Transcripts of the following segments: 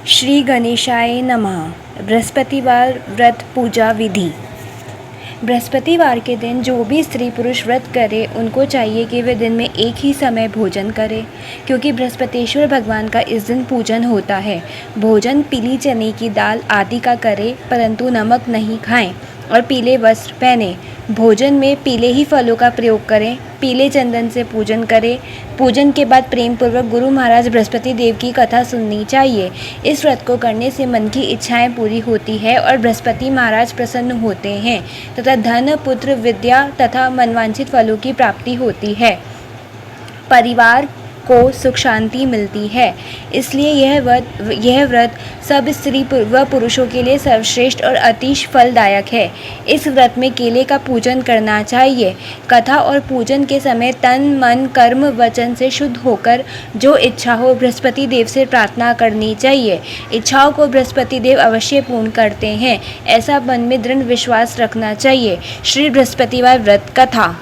श्री गणेशाय नमः। बृहस्पतिवार व्रत पूजा विधि। बृहस्पतिवार के दिन जो भी स्त्री पुरुष व्रत करे उनको चाहिए कि वे दिन में एक ही समय भोजन करें, क्योंकि बृहस्पतिश्वर भगवान का इस दिन पूजन होता है। भोजन पीली चने की दाल आदि का करें, परंतु नमक नहीं खाएं और पीले वस्त्र पहने। भोजन में पीले ही फलों का प्रयोग करें। पीले चंदन से पूजन करें। पूजन के बाद प्रेम पूर्वक गुरु महाराज बृहस्पति देव की कथा सुननी चाहिए। इस व्रत को करने से मन की इच्छाएं पूरी होती है और बृहस्पति महाराज प्रसन्न होते हैं तथा धन, पुत्र, विद्या तथा मनवांछित फलों की प्राप्ति होती है। परिवार को सुख शांति मिलती है। इसलिए यह व्रत सब स्त्री व पुरुषों के लिए सर्वश्रेष्ठ और अति फलदायक है। इस व्रत में केले का पूजन करना चाहिए। कथा और पूजन के समय तन, मन, कर्म, वचन से शुद्ध होकर जो इच्छा हो बृहस्पति देव से प्रार्थना करनी चाहिए। इच्छाओं को बृहस्पति देव अवश्य पूर्ण करते हैं, ऐसा मन में दृढ़ विश्वास रखना चाहिए। श्री बृहस्पतिवार व्रत कथा।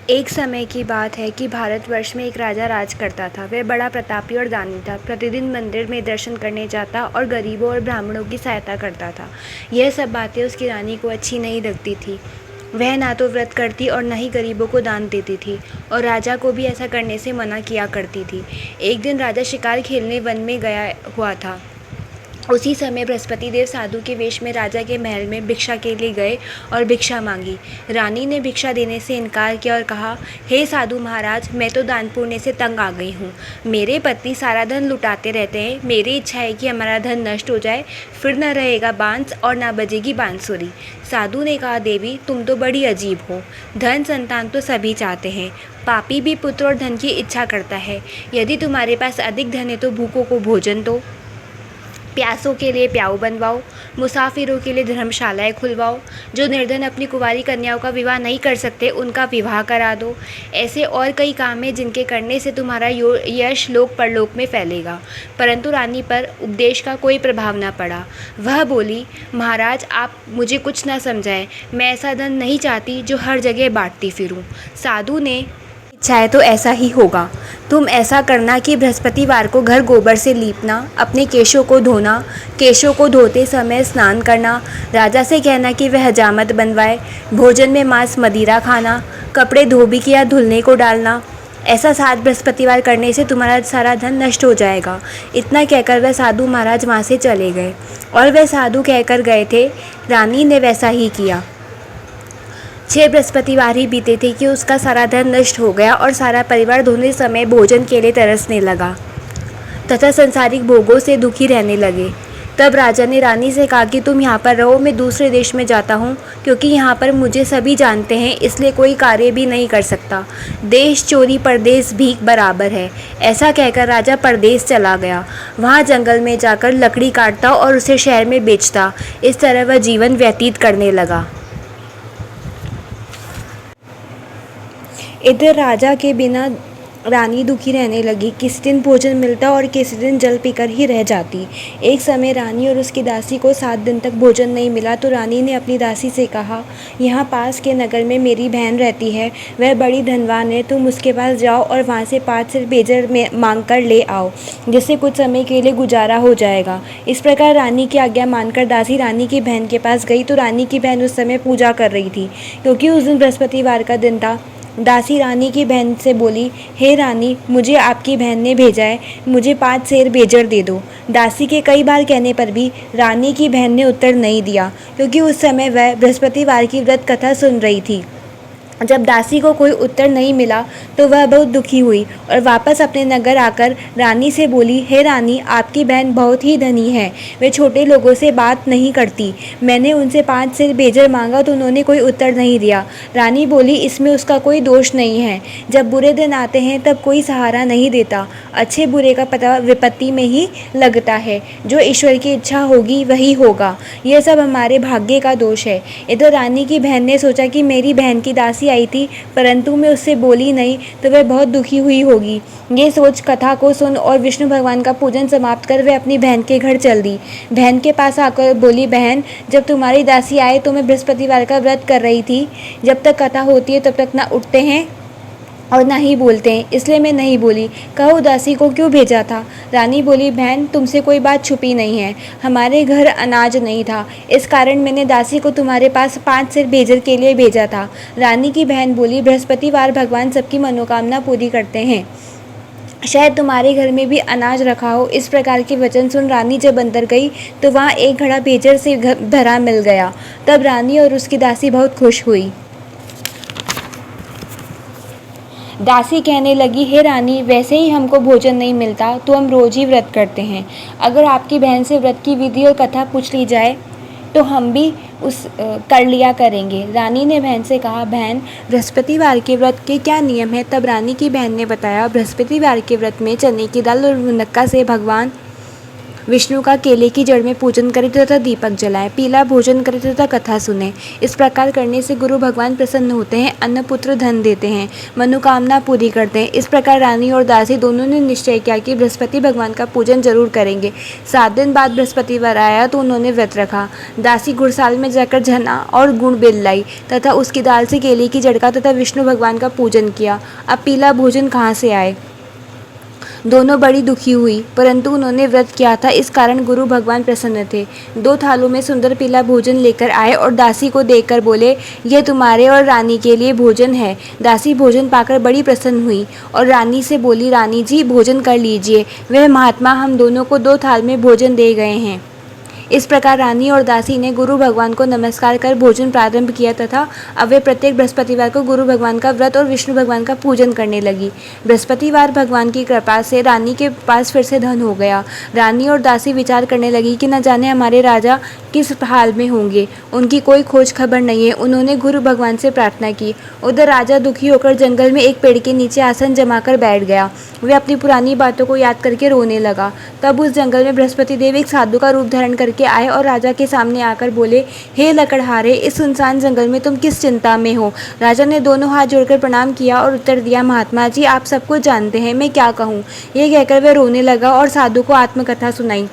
एक समय की बात है कि भारतवर्ष में एक राजा राज करता था। वह बड़ा प्रतापी और दानी था। प्रतिदिन मंदिर में दर्शन करने जाता और गरीबों और ब्राह्मणों की सहायता करता था। यह सब बातें उसकी रानी को अच्छी नहीं लगती थी। वह ना तो व्रत करती और न ही गरीबों को दान देती थी, और राजा को भी ऐसा करने से मना किया करती थी। एक दिन राजा शिकार खेलने वन में गया हुआ था। उसी समय बृहस्पति देव साधु के वेश में राजा के महल में भिक्षा के लिए गए और भिक्षा मांगी। रानी ने भिक्षा देने से इनकार किया और कहा, हे साधु महाराज, मैं तो दान पुण्य से तंग आ गई हूँ। मेरे पति सारा धन लुटाते रहते हैं। मेरी इच्छा है कि हमारा धन नष्ट हो जाए, फिर न रहेगा बांस और न बजेगी बांसुरी। साधु ने कहा, देवी तुम तो बड़ी अजीब हो। धन संतान तो सभी चाहते हैं। पापी भी पुत्र और धन की इच्छा करता है। यदि तुम्हारे पास अधिक धन है तो भूखों को भोजन दो, प्यासों के लिए प्याऊ बनवाओ, मुसाफिरों के लिए धर्मशालाएं खुलवाओ। जो निर्धन अपनी कुंवारी कन्याओं का विवाह नहीं कर सकते उनका विवाह करा दो। ऐसे और कई काम हैं जिनके करने से तुम्हारा यश लोक परलोक में फैलेगा। परंतु रानी पर उपदेश का कोई प्रभाव न पड़ा। वह बोली, महाराज आप मुझे कुछ न समझाएं। मैं ऐसा धन नहीं चाहती जो हर जगह बांटती फिरूं। साधु ने चाहे तो ऐसा ही होगा। तुम ऐसा करना कि बृहस्पतिवार को घर गोबर से लीपना, अपने केशों को धोना, केशों को धोते समय स्नान करना, राजा से कहना कि वह हजामत बनवाए, भोजन में मांस मदिरा खाना, कपड़े धोबी या धुलने को डालना। ऐसा 7 बृहस्पतिवार करने से तुम्हारा सारा धन नष्ट हो जाएगा। इतना कहकर वह साधु महाराज वहाँ से चले गए। और वह साधु कहकर गए थे। रानी ने वैसा ही किया। 6 बृहस्पतिवार ही बीते थे कि उसका सारा धन नष्ट हो गया और सारा परिवार दोनों समय भोजन के लिए तरसने लगा तथा संसारिक भोगों से दुखी रहने लगे। तब राजा ने रानी से कहा कि तुम यहाँ पर रहो, मैं दूसरे देश में जाता हूँ, क्योंकि यहाँ पर मुझे सभी जानते हैं, इसलिए कोई कार्य भी नहीं कर सकता। देश चोरी परदेश भीख बराबर है। ऐसा कहकर राजा परदेश चला गया। वहाँ जंगल में जाकर लकड़ी काटता और उसे शहर में बेचता। इस तरह वह जीवन व्यतीत करने लगा। इधर राजा के बिना रानी दुखी रहने लगी। किसी दिन भोजन मिलता और किसी दिन जल पीकर ही रह जाती। एक समय रानी और उसकी दासी को 7 दिन तक भोजन नहीं मिला तो रानी ने अपनी दासी से कहा, यहाँ पास के नगर में मेरी बहन रहती है, वह बड़ी धनवान है। तुम उसके पास जाओ और वहाँ से 5 सिर बेजर में मांग कर ले आओ, जिससे कुछ समय के लिए गुजारा हो जाएगा। इस प्रकार रानी की आज्ञा मानकर दासी रानी की बहन के पास गई तो रानी की बहन उस समय पूजा कर रही थी, क्योंकि उस दिन बृहस्पतिवार का दिन था। दासी रानी की बहन से बोली, हे रानी, मुझे आपकी बहन ने भेजा है, मुझे 5 सेर बेजर दे दो। दासी के कई बार कहने पर भी रानी की बहन ने उत्तर नहीं दिया, क्योंकि उस समय वह बृहस्पतिवार की व्रत कथा सुन रही थी। जब दासी को कोई उत्तर नहीं मिला तो वह बहुत दुखी हुई और वापस अपने नगर आकर रानी से बोली, हे रानी, आपकी बहन बहुत ही धनी है, वे छोटे लोगों से बात नहीं करती। मैंने उनसे 5 सिर बेजर मांगा तो उन्होंने कोई उत्तर नहीं दिया। रानी बोली, इसमें उसका कोई दोष नहीं है। जब बुरे दिन आते हैं तब कोई सहारा नहीं देता। अच्छे बुरे का पता विपत्ति में ही लगता है। जो ईश्वर की इच्छा होगी वही होगा। यह सब हमारे भाग्य का दोष है। इधर रानी की बहन ने सोचा कि मेरी बहन की दासी आई थी, परंतु मैं उससे बोली नहीं तो वह बहुत दुखी हुई होगी। ये सोच कथा को सुन और विष्णु भगवान का पूजन समाप्त कर वह अपनी बहन के घर चल दी। बहन के पास आकर बोली, बहन, जब तुम्हारी दासी आए तो मैं बृहस्पतिवार का व्रत कर रही थी। जब तक कथा होती है तब तक ना उठते हैं और ना ही बोलते हैं, इसलिए मैं नहीं बोली। कहो दासी को क्यों भेजा था? रानी बोली, बहन तुमसे कोई बात छुपी नहीं है। हमारे घर अनाज नहीं था, इस कारण मैंने दासी को तुम्हारे पास 5 सिर भेजर के लिए भेजा था। रानी की बहन बोली, बृहस्पतिवार भगवान सबकी मनोकामना पूरी करते हैं, शायद तुम्हारे घर में भी अनाज रखा हो। इस प्रकार के वचन सुन रानी जब अंदर गई तो वहाँ एक घड़ा भेजर से भरा मिल गया। तब रानी और उसकी दासी बहुत खुश हुई। दासी कहने लगी, हे रानी, वैसे ही हमको भोजन नहीं मिलता तो हम रोज ही व्रत करते हैं। अगर आपकी बहन से व्रत की विधि और कथा पूछ ली जाए तो हम भी कर लिया करेंगे। रानी ने बहन से कहा, बहन बृहस्पतिवार के व्रत के क्या नियम है? तब रानी की बहन ने बताया, बृहस्पतिवार के व्रत में चने की दाल और मुनक्का से भगवान विष्णु का केले की जड़ में पूजन करें तथा दीपक जलाएं, पीला भोजन करें तथा कथा सुने। इस प्रकार करने से गुरु भगवान प्रसन्न होते हैं, अन्न पुत्र धन देते हैं, मनोकामना पूरी करते हैं। इस प्रकार रानी और दासी दोनों ने निश्चय किया कि बृहस्पति भगवान का पूजन जरूर करेंगे। 7 दिन बाद बृहस्पतिवार आया तो उन्होंने व्रत रखा। दासी घुड़साल में जाकर झना और गुड़ बेल लाई तथा उसकी दाल से केले की जड़ का तथा विष्णु भगवान का पूजन किया। अब पीला भोजन कहाँ से आए? दोनों बड़ी दुखी हुई, परंतु उन्होंने व्रत किया था, इस कारण गुरु भगवान प्रसन्न थे। 2 थालों में सुंदर पीला भोजन लेकर आए और दासी को देकर बोले, यह तुम्हारे और रानी के लिए भोजन है। दासी भोजन पाकर बड़ी प्रसन्न हुई और रानी से बोली, रानी जी भोजन कर लीजिए। वह महात्मा हम दोनों को 2 थाल में भोजन दे गए हैं। इस प्रकार रानी और दासी ने गुरु भगवान को नमस्कार कर भोजन प्रारंभ किया तथा अब वे प्रत्येक बृहस्पतिवार को गुरु भगवान का व्रत और विष्णु भगवान का पूजन करने लगी। बृहस्पतिवार भगवान की कृपा से रानी के पास फिर से धन हो गया। रानी और दासी विचार करने लगी कि न जाने हमारे राजा किस हाल में होंगे, उनकी कोई खोज खबर नहीं है। उन्होंने गुरु भगवान से प्रार्थना की। उधर राजा दुखी होकर जंगल में एक पेड़ के नीचे आसन जमाकर बैठ गया। वह अपनी पुरानी बातों को याद करके रोने लगा। तब उस जंगल में बृहस्पति देव एक साधु का रूप धारण करके आए और राजा के सामने आकर बोले, हे लकड़हारे, इस सुनसान जंगल में तुम किस चिंता में हो? राजा ने दोनों हाथ जोड़कर प्रणाम किया और उत्तर दिया, महात्मा जी आप सब कुछ जानते हैं, मैं क्या कहूँ। ये कहकर वह रोने लगा और साधु को आत्मकथा सुनाई।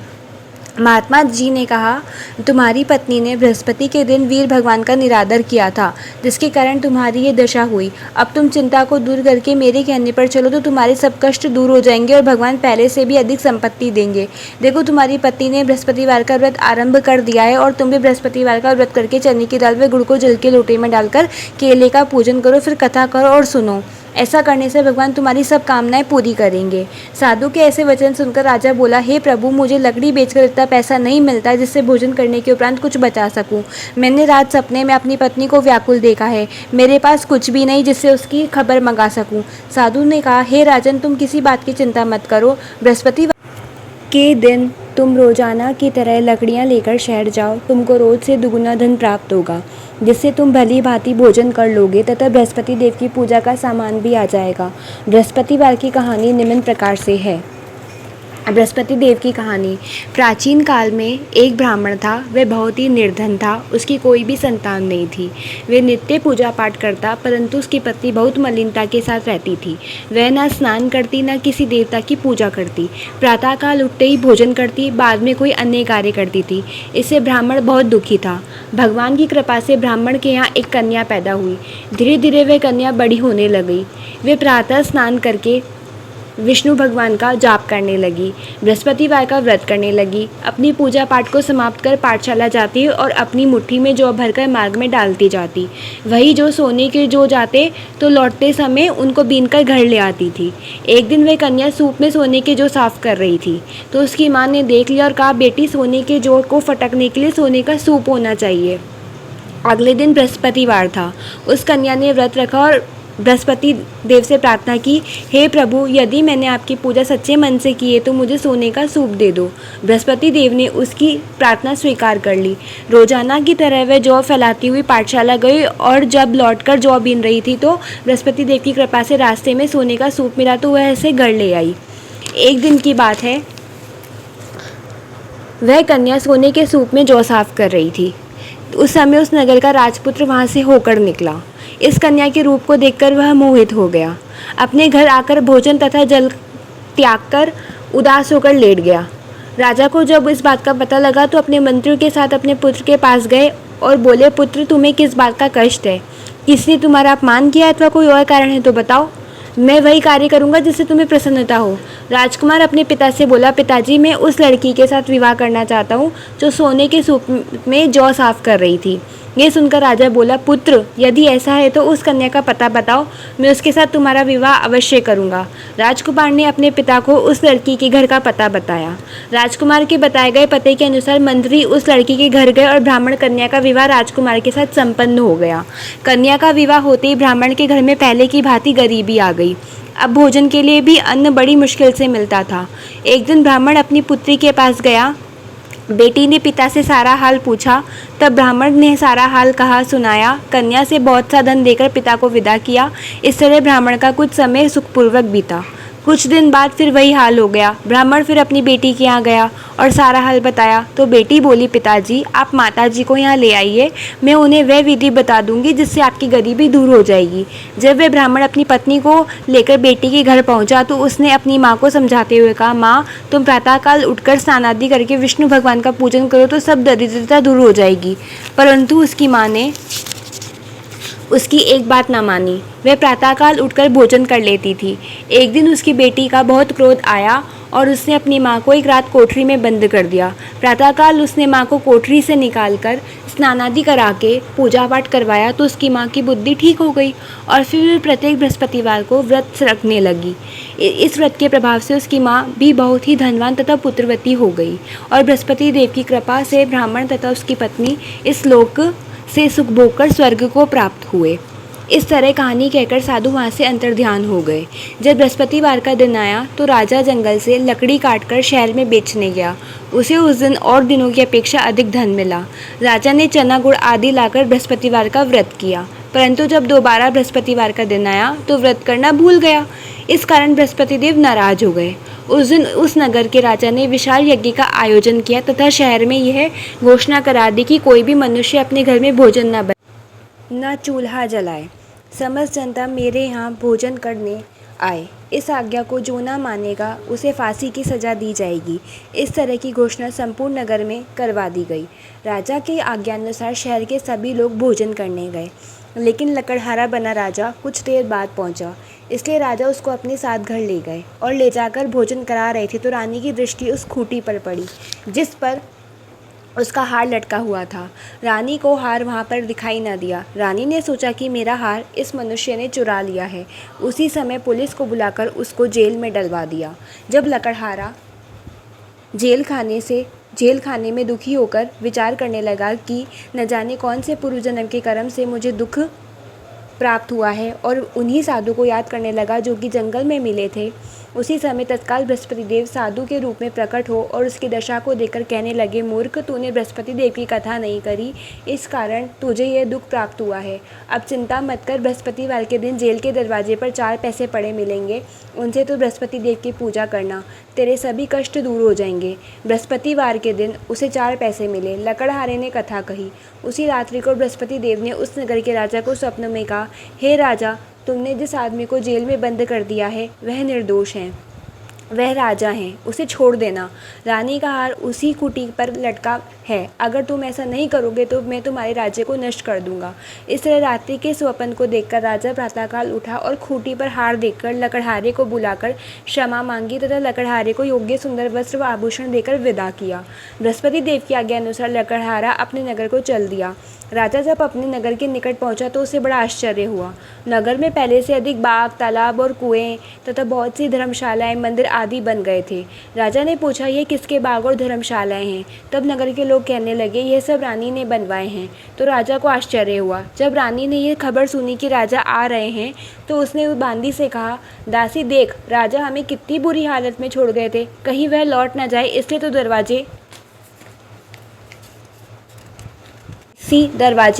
महात्मा जी ने कहा, तुम्हारी पत्नी ने बृहस्पति के दिन वीर भगवान का निरादर किया था, जिसके कारण तुम्हारी ये दशा हुई। अब तुम चिंता को दूर करके मेरे कहने पर चलो तो तुम्हारे सब कष्ट दूर हो जाएंगे और भगवान पहले से भी अधिक संपत्ति देंगे। देखो तुम्हारी पत्नी ने बृहस्पतिवार का व्रत आरंभ कर दिया है और तुम भी बृहस्पतिवार का व्रत करके चने की दाल व गुड़ को जल के लोटे में डालकर केले का पूजन करो, फिर कथा करो और सुनो। ऐसा करने से भगवान तुम्हारी सब कामनाएं पूरी करेंगे। साधु के ऐसे वचन सुनकर राजा बोला, हे प्रभु, मुझे लकड़ी बेचकर इतना पैसा नहीं मिलता जिससे भोजन करने के उपरांत कुछ बचा सकूं। मैंने रात सपने में अपनी पत्नी को व्याकुल देखा है, मेरे पास कुछ भी नहीं जिससे उसकी खबर मंगा सकूं। साधु ने कहा, हे राजन, तुम किसी बात की चिंता मत करो। बृहस्पति के दिन तुम रोजाना की तरह लकड़ियाँ लेकर शहर जाओ, तुमको रोज से दुगुना धन प्राप्त होगा, जिससे तुम भली भांति भोजन कर लोगे तथा बृहस्पति देव की पूजा का सामान भी आ जाएगा। बृहस्पतिवार की कहानी निम्न प्रकार से है। बृहस्पति देव की कहानी। प्राचीन काल में एक ब्राह्मण था। वह बहुत ही निर्धन था, उसकी कोई भी संतान नहीं थी। वह नित्य पूजा पाठ करता, परंतु उसकी पत्नी बहुत मलिनता के साथ रहती थी। वह न स्नान करती, न किसी देवता की पूजा करती। प्रातःकाल उठते ही भोजन करती, बाद में कोई अन्य कार्य करती थी। इससे ब्राह्मण बहुत दुखी था। भगवान की कृपा से ब्राह्मण के यहाँ एक कन्या पैदा हुई। धीरे धीरे वह कन्या बड़ी होने लगी। वे प्रातः स्नान करके विष्णु भगवान का जाप करने लगी, बृहस्पतिवार का व्रत करने लगी। अपनी पूजा पाठ को समाप्त कर पाठशाला जाती और अपनी मुट्ठी में जौ भरकर मार्ग में डालती जाती। वही जो सोने के जो जाते तो लौटते समय उनको बीनकर घर ले आती थी। एक दिन वह कन्या सूप में सोने के जौ साफ कर रही थी तो उसकी माँ ने देख लिया और कहा, बेटी, सोने के जौ को फटकने के लिए सोने का सूप होना चाहिए। अगले दिन बृहस्पतिवार था। उस कन्या ने व्रत रखा और बृहस्पति देव से प्रार्थना की, हे प्रभु, यदि मैंने आपकी पूजा सच्चे मन से की है तो मुझे सोने का सूप दे दो। बृहस्पति देव ने उसकी प्रार्थना स्वीकार कर ली। रोजाना की तरह वह जौ फैलाती हुई पाठशाला गई और जब लौटकर जौ बीन रही थी तो बृहस्पति देव की कृपा से रास्ते में सोने का सूप मिला तो वह इसे घर ले आई। एक दिन की बात है, वह कन्या सोने के सूप में जौ साफ कर रही थी। उस समय उस नगर का राजपुत्र वहाँ से होकर निकला। इस कन्या के रूप को देखकर वह मोहित हो गया। अपने घर आकर भोजन तथा जल त्याग कर उदास होकर लेट गया। राजा को जब इस बात का पता लगा तो अपने मंत्रियों के साथ अपने पुत्र के पास गए और बोले, पुत्र, तुम्हें किस बात का कष्ट है? किसने तुम्हारा अपमान किया अथवा कोई और कारण है तो बताओ। मैं वही कार्य करूँगा जिससे तुम्हें प्रसन्नता हो। राजकुमार अपने पिता से बोला, पिताजी मैं उस लड़की के साथ विवाह करना चाहता हूँ जो सोने के सूप में जौ साफ कर रही थी। ये सुनकर राजा बोला, पुत्र यदि ऐसा है तो उस कन्या का पता बताओ, मैं उसके साथ तुम्हारा विवाह अवश्य करूँगा। राजकुमार ने अपने पिता को उस लड़की के घर का पता बताया। राजकुमार के बताए गए पते के अनुसार मंत्री उस लड़की के घर गए और ब्राह्मण कन्या का विवाह राजकुमार के साथ संपन्न हो गया। कन्या का विवाह होते ही ब्राह्मण के घर में पहले की भांति गरीबी आ गई। अब भोजन के लिए भी अन्न बड़ी मुश्किल से मिलता था। एक दिन ब्राह्मण अपनी पुत्री के पास गया। बेटी ने पिता से सारा हाल पूछा। तब ब्राह्मण ने सारा हाल कहा सुनाया। कन्या से बहुत सा धन देकर पिता को विदा किया। इस तरह ब्राह्मण का कुछ समय सुखपूर्वक बीता। कुछ दिन बाद फिर वही हाल हो गया। ब्राह्मण फिर अपनी बेटी के यहाँ गया और सारा हाल बताया तो बेटी बोली, पिताजी आप माताजी को यहाँ ले आइए, मैं उन्हें वह विधि बता दूंगी जिससे आपकी गरीबी दूर हो जाएगी। जब वह ब्राह्मण अपनी पत्नी को लेकर बेटी के घर पहुँचा तो उसने अपनी माँ को समझाते हुए कहा, माँ तुम प्रातःकाल उठकर स्नान आदि करके विष्णु भगवान का पूजन करो तो सब दरिद्रता दूर हो जाएगी। परंतु उसकी माँ ने उसकी एक बात ना मानी। वह प्रातःकाल उठकर भोजन कर लेती थी। एक दिन उसकी बेटी का बहुत क्रोध आया और उसने अपनी माँ को एक रात कोठरी में बंद कर दिया। प्रातःकाल उसने माँ को कोठरी से निकालकर स्नान आदि करा के पूजा पाठ करवाया तो उसकी माँ की बुद्धि ठीक हो गई और फिर प्रत्येक बृहस्पतिवार को व्रत रखने लगी। इस व्रत के प्रभाव से उसकी माँ भी बहुत ही धनवान तथा पुत्रवती हो गई और बृहस्पति देव की कृपा से ब्राह्मण तथा उसकी पत्नी इस लोक से सुख भोग कर स्वर्ग को प्राप्त हुए। इस तरह कहानी कहकर साधु वहाँ से अंतर्ध्यान हो गए। जब बृहस्पतिवार का दिन आया तो राजा जंगल से लकड़ी काटकर शहर में बेचने गया। उसे उस दिन और दिनों की अपेक्षा अधिक धन मिला। राजा ने चना गुड़ आदि लाकर बृहस्पतिवार का व्रत किया, परंतु जब दोबारा बृहस्पतिवार का दिन आया तो व्रत करना भूल गया। इस कारण बृहस्पति देव नाराज हो गए। उस दिन उस नगर के राजा ने विशाल यज्ञ का आयोजन किया तथा शहर में यह घोषणा करा दी कि कोई भी मनुष्य अपने घर में भोजन न चूल्हा जलाए। समस्त जनता मेरे यहाँ भोजन करने आए। इस आज्ञा को जो न मानेगा उसे फांसी की सज़ा दी जाएगी। इस तरह की घोषणा संपूर्ण नगर में करवा दी गई। राजा की आज्ञानुसार शहर के सभी लोग भोजन करने गए, लेकिन लकड़हारा बना राजा कुछ देर बाद पहुंचा, इसलिए राजा उसको अपने साथ घर ले गए और ले जाकर भोजन करा रहे थे तो रानी की दृष्टि उस खूंटी पर पड़ी जिस पर उसका हार लटका हुआ था। रानी को हार वहाँ पर दिखाई न दिया। रानी ने सोचा कि मेरा हार इस मनुष्य ने चुरा लिया है। उसी समय पुलिस को बुलाकर उसको जेल में डलवा दिया। जब लकड़हारा जेल खाने में दुखी होकर विचार करने लगा कि न जाने कौन से पूर्व जन्म के कर्म से मुझे दुख प्राप्त हुआ है, और उन्हीं साधु को याद करने लगा जो कि जंगल में मिले थे, उसी समय तत्काल बृहस्पति देव साधु के रूप में प्रकट हो और उसकी दशा को देखकर कहने लगे, मूर्ख तूने बृहस्पति देव की कथा नहीं करी, इस कारण तुझे यह दुख प्राप्त हुआ है। अब चिंता मत कर, बृहस्पतिवार के दिन जेल के दरवाजे पर 4 पैसे पड़े मिलेंगे, उनसे तो बृहस्पति देव की पूजा करना, तेरे सभी कष्ट दूर हो जाएंगे। बृहस्पतिवार के दिन उसे 4 पैसे मिले। लकड़हारे ने कथा कही। उसी रात्रि को बृहस्पति देव ने उस नगर के राजा को स्वप्न में कहा, हे राजा, तुमने जिस आदमी को जेल में बंद कर दिया है वह निर्दोष है, वह राजा हैं, उसे छोड़ देना। रानी का हार उसी खूंटी पर लटका है, अगर तुम ऐसा नहीं करोगे तो मैं तुम्हारे राज्य को नष्ट कर दूंगा। इस तरह रात्रि के स्वप्न को देखकर राजा प्रातःकाल उठा और खूंटी पर हार देखकर लकड़हारे को बुलाकर क्षमा मांगी तथा लकड़हारे को योग्य सुंदर वस्त्र व आभूषण देकर विदा किया। बृहस्पति देव की आज्ञा अनुसार लकड़हारा अपने नगर को चल दिया। राजा जब अपने नगर के निकट पहुंचा तो उसे बड़ा आश्चर्य हुआ। नगर में पहले से अधिक बाग, तालाब और कुएं तथा बहुत सी धर्मशालाएं, मंदिर आदि बन गए थे। राजा ने पूछा, ये किसके बाग और धर्मशालाएं हैं? तब नगर के लोग कहने लगे, यह सब रानी ने बनवाए हैं। तो राजा को आश्चर्य हुआ। जब रानी ने यह खबर सुनी कि राजा आ रहे हैं तो उसने उस बांदी से कहा, दासी देख, राजा हमें कितनी बुरी हालत में छोड़ गए थे, कहीं वह लौट न जाए, इसलिए तो दरवाजे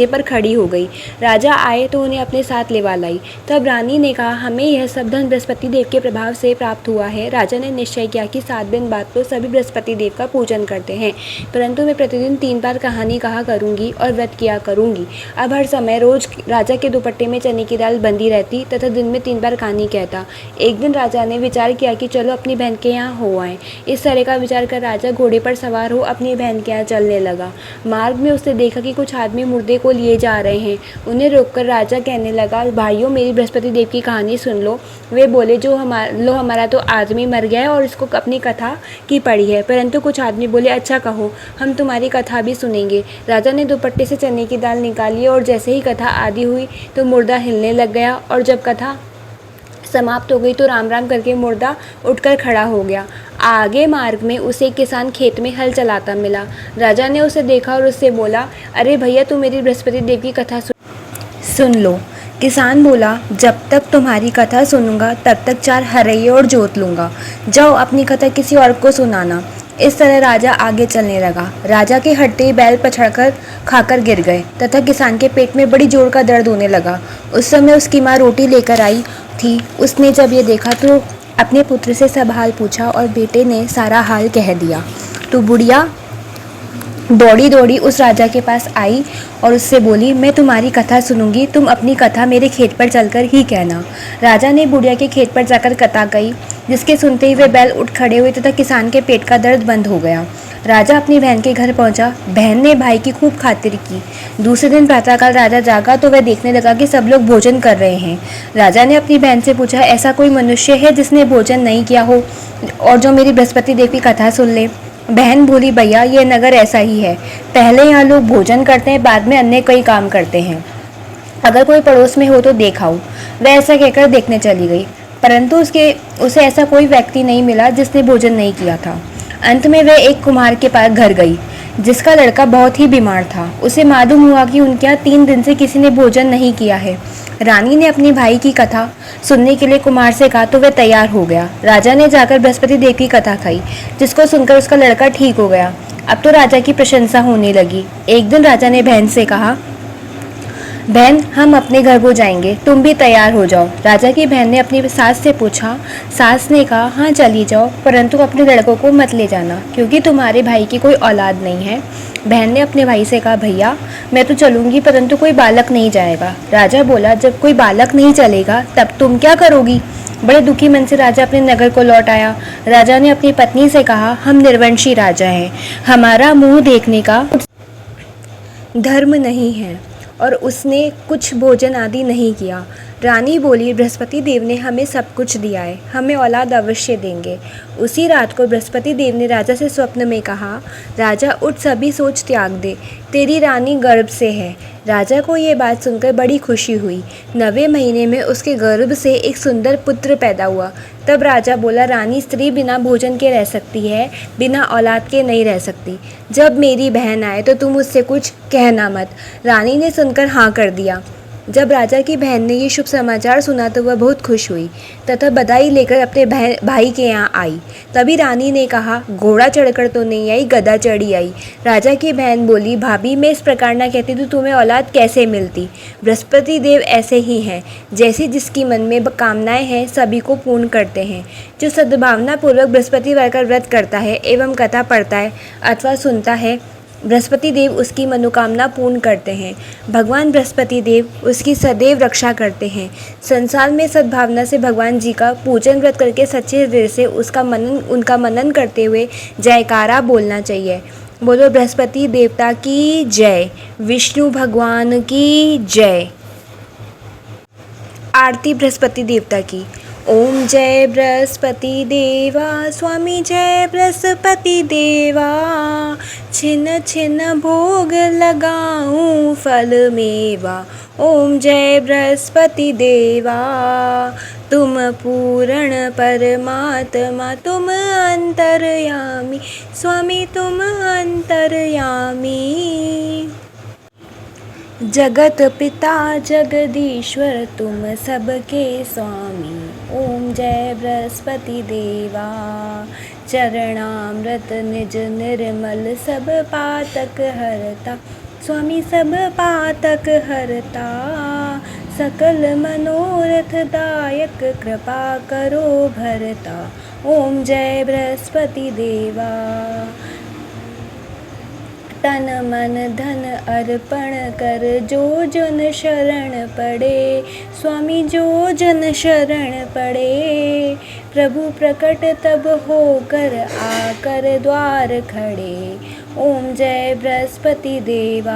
पर खड़ी हो गई। राजा आए तो उन्हें अपने साथ लेवा लाई। तब रानी ने कहा, हमें यह सब धन बृहस्पति देव के प्रभाव से प्राप्त हुआ है। राजा ने निश्चय किया कि 7 दिन बाद तो सभी बृहस्पति देव का पूजन करते हैं, परंतु मैं प्रतिदिन 3 बार कहानी कहा करूंगी और व्रत किया करूंगी। अब हर समय रोज राजा के दुपट्टे में चने की दाल बंधी रहती तथा दिन में 3 बार कहानी कहता। एक दिन राजा ने विचार किया कि चलो अपनी बहन के यहाँ हो आए। इस तरह का विचार कर राजा घोड़े पर सवार हो अपनी बहन के यहाँ चलने लगा। मार्ग में उसने देखा कि कुछ आदमी मुर्दे को लिए जा रहे हैं। उन्हें रोककर राजा कहने लगा, भाइयों मेरी बृहस्पति देव की कहानी सुन लो। वे बोले, हमारा तो आदमी मर गया है और इसको अपनी कथा की पड़ी है। परंतु कुछ आदमी बोले, अच्छा कहो, हम तुम्हारी कथा भी सुनेंगे। राजा ने दुपट्टे से चने की दाल निकाली और जैसे ही कथा आदि हुई तो मुर्दा हिलने लग गया, और जब कथा समाप्त हो गई तो राम राम करके मुर्दा उठकर खड़ा हो गया। आगे मार्ग में उसे एक किसान खेत में हल चलाता मिला। राजा ने उसे देखा और उससे बोला, अरे भैया, तू मेरी बृहस्पति देव की कथा सुन लो। किसान बोला, जब तक तुम्हारी कथा सुनूंगा तब तक 4 हरैये और जोत लूँगा। जाओ अपनी कथा किसी और को सुनाना। इस तरह राजा आगे चलने लगा। राजा के हटते ही बैल पछड़कर खाकर गिर गए तथा किसान के पेट में बड़ी जोर का दर्द होने लगा। उस समय उसकी माँ रोटी लेकर आई थी। उसने जब ये देखा तो अपने पुत्र से सब हाल पूछा और बेटे ने सारा हाल कह दिया। तो बुढ़िया दौड़ी दौड़ी उस राजा के पास आई और उससे बोली, मैं तुम्हारी कथा सुनूंगी, तुम अपनी कथा मेरे खेत पर चलकर ही कहना। राजा ने बुढ़िया के खेत पर जाकर कथा कही, जिसके सुनते ही वे बैल उठ खड़े हुए तथा किसान के पेट का दर्द बंद हो गया। राजा अपनी बहन के घर पहुंचा। बहन ने भाई की खूब खातिर की। दूसरे दिन प्रातःकाल राजा जागा तो वह देखने लगा कि सब लोग भोजन कर रहे हैं। राजा ने अपनी बहन से पूछा, ऐसा कोई मनुष्य है जिसने भोजन नहीं किया हो और जो मेरी बृहस्पति देव की कथा सुन ले? बहन बोली, भैया ये नगर ऐसा ही है। पहले यहाँ लोग भोजन करते हैं, बाद में अन्य कई काम करते हैं। अगर कोई पड़ोस में हो तो देखाओ। वह ऐसा कहकर देखने चली गई, परंतु उसे ऐसा कोई व्यक्ति नहीं मिला जिसने भोजन नहीं किया था। अंत में वह एक कुम्हार के पास घर गई, जिसका लड़का बहुत ही बीमार था। उसे मालूम हुआ कि उनके यहाँ 3 दिन से किसी ने भोजन नहीं किया है। रानी ने अपने भाई की कथा सुनने के लिए कुमार से कहा तो वह तैयार हो गया। राजा ने जाकर बृहस्पति देव की कथा कही, जिसको सुनकर उसका लड़का ठीक हो गया। अब तो राजा की प्रशंसा होने लगी। एक दिन राजा ने बहन से कहा, बहन हम अपने घर को जाएंगे, तुम भी तैयार हो जाओ। राजा की बहन ने अपनी सास से पूछा। सास ने कहा, हाँ चली जाओ, परंतु अपने लड़कों को मत ले जाना, क्योंकि तुम्हारे भाई की कोई औलाद नहीं है। बहन ने अपने भाई से कहा, भैया मैं तो चलूंगी, परंतु कोई बालक नहीं जाएगा। राजा बोला, जब कोई बालक नहीं चलेगा तब तुम क्या करोगी? बड़े दुखी मन से राजा अपने नगर को लौट आया। राजा ने अपनी पत्नी से कहा, हम निर्वंशी राजा हैं, हमारा मुंह देखने का धर्म नहीं है, और उसने कुछ भोजन आदि नहीं किया। रानी बोली, बृहस्पति देव ने हमें सब कुछ दिया है, हमें औलाद अवश्य देंगे। उसी रात को बृहस्पति देव ने राजा से स्वप्न में कहा, राजा उठ, सभी सोच त्याग दे, तेरी रानी गर्भ से है। राजा को ये बात सुनकर बड़ी खुशी हुई। 9वें महीने में उसके गर्भ से एक सुंदर पुत्र पैदा हुआ। तब राजा बोला, रानी स्त्री बिना भोजन के रह सकती है, बिना औलाद के नहीं रह सकती। जब मेरी बहन आए तो तुम उससे कुछ कहना मत। रानी ने सुनकर हाँ कर दिया। जब राजा की बहन ने ये शुभ समाचार सुना तो वह बहुत खुश हुई तथा बधाई लेकर अपने भाई के यहाँ आई। तभी रानी ने कहा, घोड़ा चढ़कर तो नहीं आई, गधा चढ़ी आई। राजा की बहन बोली, भाभी मैं इस प्रकार ना कहती तो तुम्हें औलाद कैसे मिलती? बृहस्पति देव ऐसे ही हैं, जैसी जिसकी मन में कामनाएं हैं सभी को पूर्ण करते हैं। जो सद्भावना पूर्वक बृहस्पतिवार का व्रत करता है एवं कथा पढ़ता है अथवा सुनता है, बृहस्पति देव उसकी मनोकामना पूर्ण करते हैं। भगवान बृहस्पति देव उसकी सदैव रक्षा करते हैं। संसार में सद्भावना से भगवान जी का पूजन व्रत करके सच्चे हृदय से उनका मनन करते हुए जयकारा बोलना चाहिए। बोलो बृहस्पति देवता की जय, विष्णु भगवान की जय। आरती बृहस्पति देवता की। ओम जय बृहस्पति देवा, स्वामी जय बृहस्पति देवा, छिन छिन भोग लगाऊं फल मेवा। ओम जय बृहस्पति देवा, तुम पूर्ण परमात्मा, तुम अंतर्यामी, स्वामी तुम अंतर्यामी। जगत पिता जगदीश्वर, तुम सबके स्वामी। ओम जय बृहस्पति देवा, चरणामृत निज निर्मल, सब पातक हरता, स्वामी सब पातक हरता। सकल मनोरथ दायक, कृपा करो भरता। ओम जय बृहस्पति देवा, तन मन धन अर्पण कर, जो जन शरण पड़े, स्वामी जो जन शरण पड़े। प्रभु प्रकट तब होकर, आकर द्वार खड़े। ओम जय बृहस्पति देवा,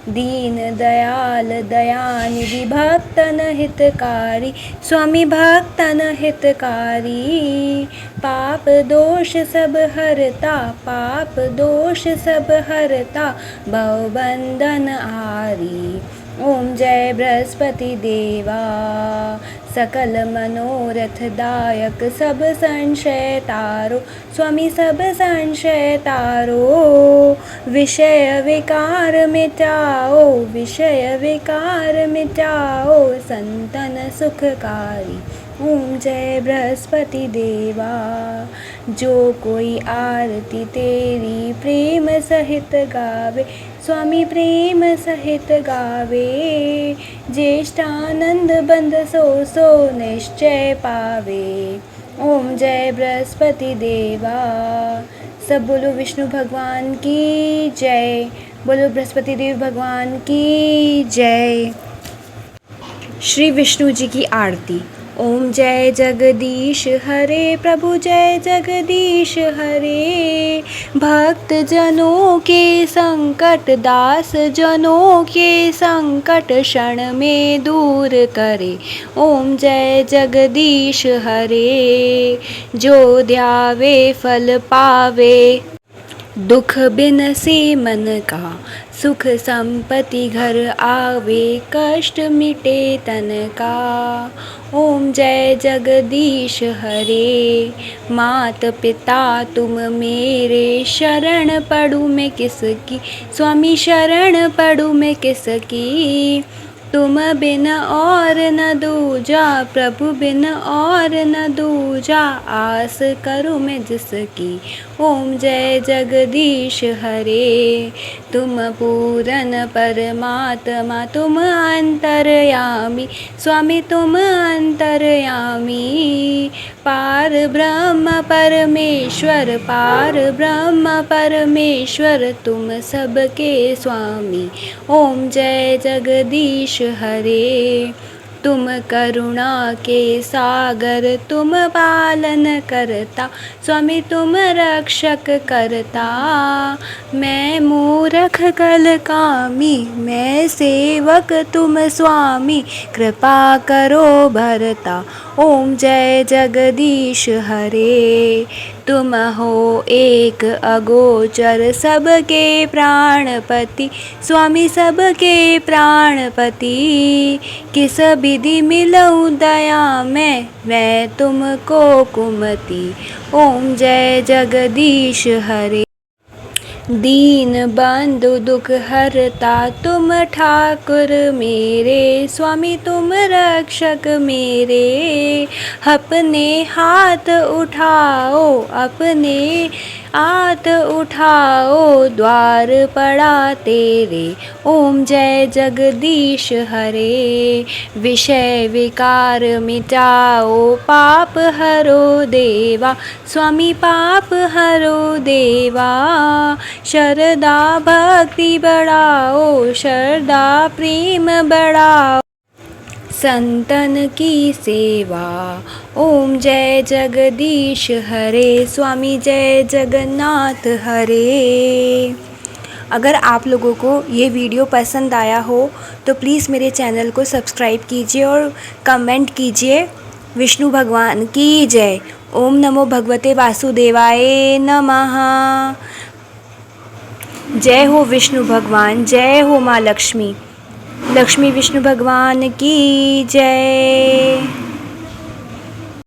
दीन दयाल दयानिधि भक्तन हितकारी, स्वामी भक्तन हितकारी। पाप दोष सब हरता, पाप दोष सब हरता, भव बंधन हारी। ओम जय बृहस्पति देवा, सकल मनोरथ दायक, सब संशय तारो, स्वामी सब संशय तारो। विषय विकार मिटाओ, विषय विकार मिटाओ, संतन सुखकारी। ओम जय बृहस्पति देवा, जो कोई आरती तेरी प्रेम सहित गावे, स्वामी प्रेम सहित गावे। ज्येष्ठानंद बंद सो सो निश्चय पावे। ओम जय बृहस्पति देवा। सब बोलो विष्णु भगवान की जय, बोलो बृहस्पति देव भगवान की जय। श्री विष्णु जी की आरती। ओम जय जगदीश हरे, प्रभु जय जगदीश हरे। भक्त जनों के संकट, दास जनों के संकट, क्षण में दूर करे। ओम जय जगदीश हरे। जो ध्यावे फल पावे, दुख बिन से मन का, सुख संपत्ति घर आवे, कष्ट मिटे तन का। ओम जय जगदीश हरे। मात पिता तुम मेरे, शरण पड़ूँ मैं किसकी, स्वामी शरण पड़ूँ मैं किसकी। तुम बिन और न दूजा, प्रभु बिन और न दूजा, आस करूँ मैं जिसकी। ओम जय जगदीश हरे। तुम पूरन परमात्मा, तुम अंतर्यामी, स्वामी तुम अंतर्यामी। पार ब्रह्म परमेश्वर, पार ब्रह्म परमेश्वर, तुम सबके स्वामी। ओम जय जगदीश हरे। तुम करुणा के सागर, तुम पालन करता, स्वामी तुम रक्षक करता। मैं मूरख कल कामी, मैं सेवक तुम स्वामी, कृपा करो भरता। ओम जय जगदीश हरे। तुम हो एक अगोचर, सबके प्राणपति, स्वामी सबके प्राणपति। किस विधि मिलऊँ दया मैं तुमको कुमति। ओम जय जगदीश हरे। दीन बंधु दुख हरता, तुम ठाकुर मेरे, स्वामी तुम रक्षक मेरे। अपने हाथ उठाओ, अपने हाथ उठाओ, द्वार पड़ा तेरे। ओम जय जगदीश हरे। विषय विकार मिटाओ, पाप हरो देवा, स्वामी पाप हरो देवा। शरदा भक्ति बढ़ाओ, शरदा प्रेम बढ़ाओ, संतन की सेवा। ओम जय जगदीश हरे, स्वामी जय जगन्नाथ हरे। अगर आप लोगों को ये वीडियो पसंद आया हो तो प्लीज़ मेरे चैनल को सब्सक्राइब कीजिए और कमेंट कीजिए। विष्णु भगवान की जय। ओम नमो भगवते वासुदेवाय नमः। जय हो विष्णु भगवान, जय हो माँ लक्ष्मी। लक्ष्मी विष्णु भगवान की जय।